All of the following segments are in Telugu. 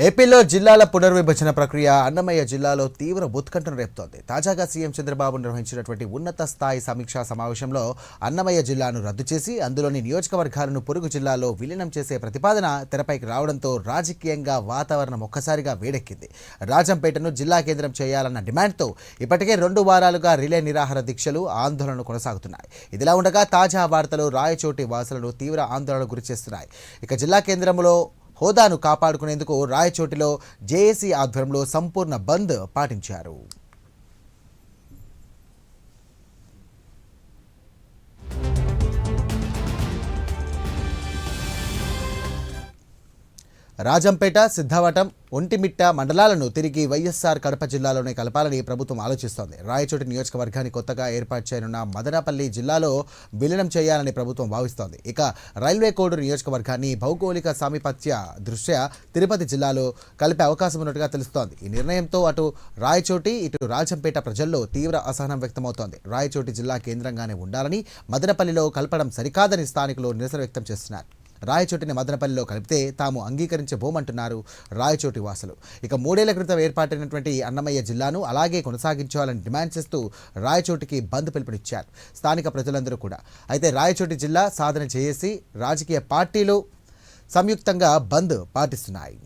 ఏపీలో జిల్లాల పునర్విభజన ప్రక్రియ అన్నమయ్య జిల్లాలో తీవ్ర ఉత్కంఠను రేపుతోంది. తాజాగా సీఎం చంద్రబాబు నిర్వహించినటువంటి ఉన్నత స్థాయి సమీక్షా సమావేశంలో అన్నమయ్య జిల్లాను రద్దు చేసి అందులోని నియోజకవర్గాలను పొరుగు జిల్లాలో విలీనం చేసే ప్రతిపాదన తెరపైకి రావడంతో రాజకీయంగా వాతావరణం ఒక్కసారిగా వేడెక్కింది. రాజంపేటను జిల్లా కేంద్రం చేయాలన్న డిమాండ్తో ఇప్పటికే 2 వారాలుగా రిలే నిరాహార దీక్షలు, ఆందోళనలు కొనసాగుతున్నాయి. ఇదిలా ఉండగా తాజా వార్తలు రాయచోటి వాసులను తీవ్ర ఆందోళనకు గురిచేస్తున్నాయి. ఇక జిల్లా కేంద్రంలో హోదాను కాపాడుకునేందుకు రాయచోటిలో జేఏసీ ఆధ్వర్యంలో సంపూర్ణ బంద్ పాటించారు. రాజంపేట, సిద్ధవటం, ఒంటిమిట్ట మండలాలను తిరిగి వైఎస్ఆర్ కడప జిల్లాలోనే కలపాలని ప్రభుత్వం ఆలోచిస్తోంది. రాయచోటి నియోజకవర్గాన్ని కొత్తగా ఏర్పాటు చేయనున్న మదనపల్లి జిల్లాలో విలీనం చేయాలని ప్రభుత్వం భావిస్తోంది. ఇక రైల్వే కోడూరు నియోజకవర్గాన్ని భౌగోళిక సామీప్య దృష్ట్యా తిరుపతి జిల్లాలో కలిపే అవకాశం ఉన్నట్టుగా తెలుస్తోంది. ఈ నిర్ణయంతో అటు రాయచోటి, ఇటు రాజంపేట ప్రజల్లో తీవ్ర అసహనం వ్యక్తమవుతోంది. రాయచోటి జిల్లా కేంద్రంగానే ఉండాలని, మదనపల్లిలో కలపడం సరికాదని స్థానికులు నిరసన వ్యక్తం చేస్తున్నారు. రాయచోటిని మదనపల్లిలో కలిపితే తాము అంగీకరించబోమంటున్నారు రాయచోటి వాసులు. ఇక 3 ఏళ్ల క్రితం ఏర్పాటైనటువంటి అన్నమయ్య జిల్లాను అలాగే కొనసాగించాలని డిమాండ్ చేస్తూ రాయచోటికి బంద్ పిలుపునిచ్చారు స్థానిక ప్రజలందరూ కూడా. అయితే రాయచోటి జిల్లా సాధన చేసి రాజకీయ పార్టీలు సంయుక్తంగా బంద్ పాటిస్తున్నాయి.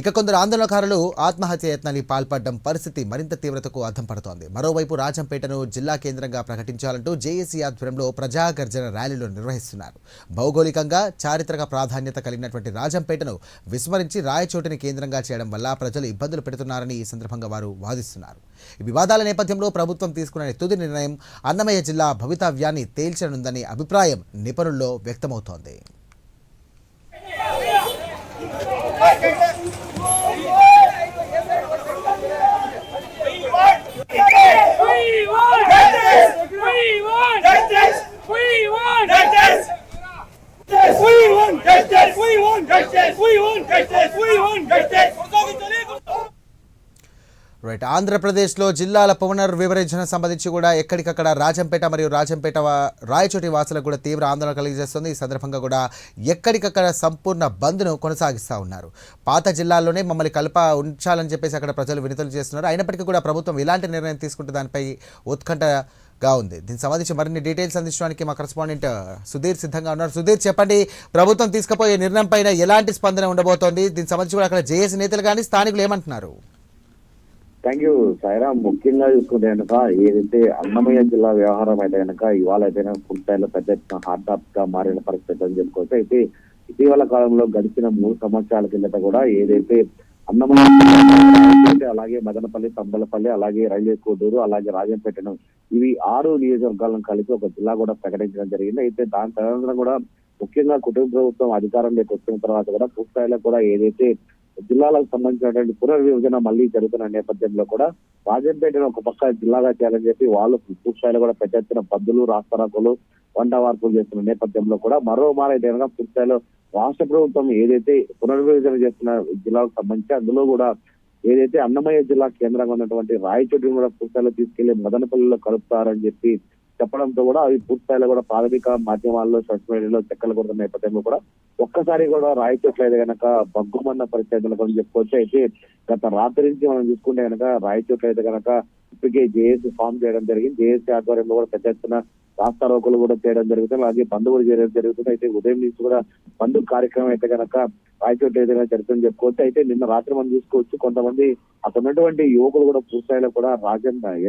ఇక కొందరు ఆందోళనకారులు ఆత్మహత్య యత్నానికి పాల్పడడం పరిస్థితి మరింత తీవ్రతకు అద్దం పడుతోంది. మరోవైపు రాజంపేటను జిల్లా కేంద్రంగా ప్రకటించాలంటూ జేఏసీ ఆధ్వర్యంలో ప్రజాగర్జన ర్యాలీలు నిర్వహిస్తున్నారు. భౌగోళికంగా చారిత్రక ప్రాధాన్యత కలిగినటువంటి రాజంపేటను విస్మరించి రాయచోటిని కేంద్రంగా చేయడం వల్ల ప్రజలు ఇబ్బందులు పెడుతున్నారని ఈ సందర్భంగా వారు వాదిస్తున్నారు. ఈ వివాదాల నేపథ్యంలో ప్రభుత్వం తీసుకున్న తుది నిర్ణయం అన్నమయ్య జిల్లా భవితవ్యాన్ని తేల్చనుందనే అభిప్రాయం నిపుణుల్లో వ్యక్తమవుతోంది. రైట్. ఆంధ్రప్రదేశ్లో జిల్లాల పునర్విభజన సంబంధించి కూడా ఎక్కడికక్కడ రాజంపేట మరియు రాయచోటి వాసులకు కూడా తీవ్ర ఆందోళన కలిగజేస్తుంది. ఈ సందర్భంగా కూడా ఎక్కడికక్కడ సంపూర్ణ బంద్ను కొనసాగిస్తూ ఉన్నారు. పాత జిల్లాల్లోనే మమ్మల్ని ఉంచాలని చెప్పేసి అక్కడ ప్రజలు వినతులు చేస్తున్నారు. అయినప్పటికీ కూడా ప్రభుత్వం ఇలాంటి నిర్ణయం తీసుకుంటే దానిపై ఉత్కంఠగా ఉంది. దీనికి సంబంధించి మరిన్ని డీటెయిల్స్ అందించడానికి మా కరెస్పాండెంట్ సుధీర్ సిద్ధంగా ఉన్నారు. సుధీర్, చెప్పండి, ప్రభుత్వం తీసుకుపోయే నిర్ణయం పైన ఎలాంటి స్పందన ఉండబోతోంది? దీనికి సంబంధించి కూడా అక్కడ జేఏసీ నేతలు కానీ స్థానికులు ఏమంటున్నారు? Thank you Saira. ముఖ్యంగా చూసుకుంటే కనుక ఏదైతే అన్నమయ్య జిల్లా వ్యవహారం అయితే కనుక ఇవాళ అయితే ఫుల్ స్థాయిలో పెద్ద ఎత్తున హాట్ టాప్ గా మారిన పరిస్థితి అని చెప్పుకోవచ్చు. అయితే ఇటీవల కాలంలో గడిచిన 3 సంవత్సరాల కిందట కూడా ఏదైతే అన్నమయ్య, అలాగే మదనపల్లి, తంబలపల్లి, అలాగే రైల్వే కోడూరు, అలాగే రాజంపేటను ఇవి 6 నియోజకవర్గాలను కలిపి ఒక జిల్లా కూడా ప్రకటించడం జరిగింది. అయితే దాని తర్వాత కూడా ముఖ్యంగా కుటుంబ ప్రభుత్వం అధికారంలోకి వచ్చిన తర్వాత కూడా పూర్తి స్థాయిలో కూడా ఏదైతే జిల్లాలకు సంబంధించినటువంటి పునర్విభజన మళ్లీ జరుగుతున్న నేపథ్యంలో కూడా రాజంపేటను ఒక పక్క జిల్లాగా చేయాలని చెప్పి వాళ్ళు పూర్తి స్థాయిలో కూడా పెద్ద ఎత్తున పద్దులు, రాస్తారాకులు, వంట వార్పులు చేస్తున్న నేపథ్యంలో కూడా మరో మారైతే పూర్తి స్థాయిలో రాష్ట్ర ప్రభుత్వం ఏదైతే పునర్విభజన చేస్తున్న జిల్లాకు సంబంధించి అందులో కూడా ఏదైతే అన్నమయ్య జిల్లా కేంద్రంగా ఉన్నటువంటి రాయచోటిని కూడా పూర్తి స్థాయిలో తీసుకెళ్లి మదనపల్లిలో కలుపుతారని చెప్పి చెప్పడంతో కూడా అవి పూర్తి స్థాయిలో కూడా ప్రాథమిక మాధ్యమాల్లో, సోషల్ మీడియాలో చెక్కలు కొడుతున్న నేపథ్యంలో కూడా ఒక్కసారి కూడా రాయచోట్ల అయితే కనుక బగ్గుమన్న పరిస్థితులు కూడా చెప్పుకోవచ్చు. అయితే గత రాత్రి నుంచి మనం చూసుకుంటే కనుక రాయచోట్ల అయితే కనుక ఇప్పటికే జేఏసీ ఫామ్ చేయడం జరిగింది. జేఏసీ ఆధ్వర్యంలో కూడా పెద్ద ఎత్తున రాస్తారోకులు కూడా చేయడం జరుగుతుంది, అలాగే బంద్ కూడా చేయడం జరుగుతుంది. అయితే ఉదయం నుంచి కూడా బంద్ కార్యక్రమం అయితే కనుక రాయచోట్ల ఏదైనా జరుగుతుందని చెప్పుకోవచ్చు. అయితే నిన్న రాత్రి మనం చూసుకోవచ్చు కొంతమంది అక్కడ ఉన్నటువంటి యువకులు కూడా పూర్తిస్థాయిలో కూడా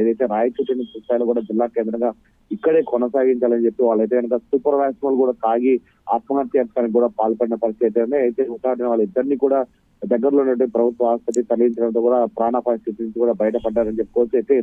ఏదైతే రాయచోటిని పూర్తిస్థాయిలో కూడా జిల్లా కేంద్రంగా ఇక్కడే కొనసాగించాలని చెప్పి వాళ్ళైతే కనుక సూపర్ వ్యాక్సిన్ కూడా తాగి ఆత్మహత్యానికి కూడా పాల్పడిన పరిస్థితి అయితే ఉదాహరణ వాళ్ళిద్దరిని కూడా దగ్గరలో ఉన్నటువంటి ప్రభుత్వ ఆసుపత్రి తరలించడంతో కూడా ప్రాణాపాయ స్థితి నుంచి కూడా బయటపడ్డారని చెప్పుకోవచ్చు. అయితే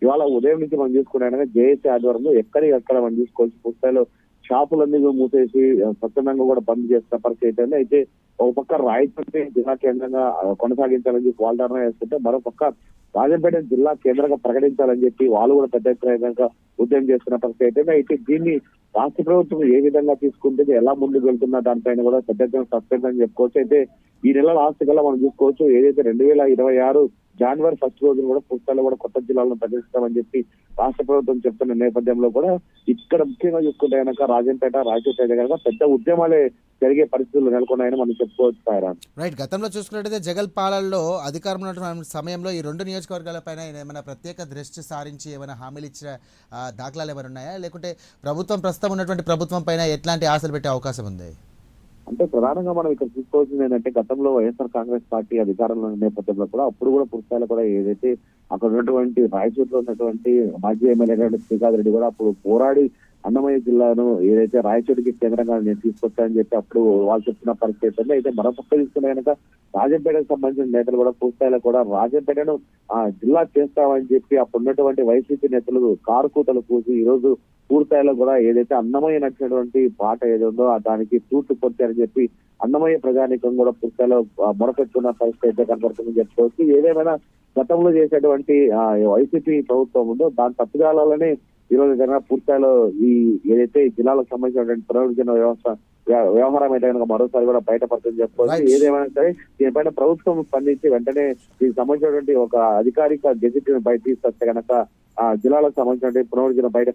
ఇవాళ ఉదయం నుంచి మనం చూసుకున్నా జేఏసీ ఆధ్వర్యంలో ఎక్కడికక్కడ మనం చూసుకోవచ్చు పూర్తిస్థాయిలో షాపులన్నీ మూసేసి స్వచ్ఛందంగా కూడా బంద్ చేస్తున్న పరిస్థితి అయితే ఒక పక్క రాయచోటి జిల్లా కేంద్రంగా కొనసాగించాలని చెప్పి వాళ్ళు ధర్నా చేస్తుంటే మరో పక్క రాజంపేట జిల్లా కేంద్రంగా ప్రకటించాలని చెప్పి వాళ్ళు కూడా పెద్ద ఎత్తున ఉద్యమం చేస్తున్న పరిస్థితి అయితే దీన్ని రాష్ట్ర ప్రభుత్వం ఏ విధంగా తీసుకుంటే ఎలా ముందుకు వెళ్తున్నా దానిపైన కూడా పెద్ద ఎత్తున సస్పెండ్ అని చెప్పుకోవచ్చు. అయితే ఈ నెల లాస్ట్ కల్లా మనం చూసుకోవచ్చు ఏదైతే 2026 జనవరి 1 రోజున కూడా పూర్తిస్థాయిలో కూడా కొత్త జిల్లాలను ప్రకటిస్తామని చెప్పి రాష్ట్ర ప్రభుత్వం చెప్తున్న నేపథ్యంలో కూడా ఇక్కడ ముఖ్యంగా చూసుకుంటే కనుక రాజంపేట రాయచోటి కనుక పెద్ద ఉద్యమాలే జరిగే పరిస్థితులు నెలకొన్నాయని మనం చెప్పుకోవచ్చు సాయిరాం. రైట్, గతంలో చూసుకున్నట్టయితే జగన్ పాలనలో అధికారంలో ఉన్నటువంటి సమయంలో ఈ రెండు నియోజకవర్గాలపైన ఏమైనా ప్రత్యేక దృష్టి సారించి ఏమైనా హామీలు ఇచ్చిన దాఖలాలు ఏమైనా ఉన్నాయా, లేకుంటే ప్రభుత్వం ప్రస్తుతం ఉన్నటువంటి ప్రభుత్వం పైన ఎట్లాంటి ఆశలు పెట్టే అవకాశం ఉంది? అంటే ప్రధానంగా మనం ఇక్కడ చూసుకోవాల్సింది ఏంటంటే గతంలో వైఎస్ఆర్ కాంగ్రెస్ పార్టీ అధికారంలో ఉన్న నేపథ్యంలో కూడా అప్పుడు కూడా పూర్తిస్థాయిలో కూడా ఏదైతే అక్కడ ఉన్నటువంటి రాయచోటిలో ఉన్నటువంటి మాజీ ఎమ్మెల్యే శ్రీకాంత్ రెడ్డి కూడా అప్పుడు పోరాడి అన్నమయ్య జిల్లాను ఏదైతే రాయచోటికి కేంద్రంగా నేను తీసుకొచ్చానని చెప్పి అప్పుడు వాళ్ళు చెప్తున్న పరిస్థితి అయితే మరోపక్క తీసుకునే కనుక రాజంపేటకు సంబంధించిన నేతలు కూడా పూర్తిస్థాయిలో కూడా రాజంపేటను జిల్లా చేస్తామని చెప్పి అప్పుడు ఉన్నటువంటి వైసీపీ నేతలు కారుకూతలు కూసి ఈ రోజు పూర్తిస్థాయిలో కూడా ఏదైతే అన్నమయ్య నచ్చినటువంటి పాట ఏదో ఉందో దానికి తూట్లు పొచ్చారని చెప్పి అన్నమయ్య ప్రజానీకం కూడా పూర్తిస్థాయిలో మొరపెట్టుకున్న పరిస్థితి అయితే కనబడుతుందని చెప్పుకోవచ్చు. ఏదేమైనా గతంలో చేసేటువంటి వైసీపీ ప్రభుత్వం ఉందో దాని తప్పుదాలనే ఈ రోజు జరిగిన పూర్తిస్థాయిలో ఈ ఏదైతే జిల్లాలకు సంబంధించినటువంటి పునరుద్ధరణ వ్యవహారం అయితే కనుక మరోసారి కూడా బయటపడుతుందని చెప్పుకోవచ్చు. ఏదేమైనా సరే దీనిపైన ప్రభుత్వం స్పందించి వెంటనే దీనికి సంబంధించినటువంటి ఒక అధికారిక గెజిట్ బయట తీసుకొస్తే కనుక జిల్లాలకు సంబంధించినటువంటి పునరుద్ధరణ బయట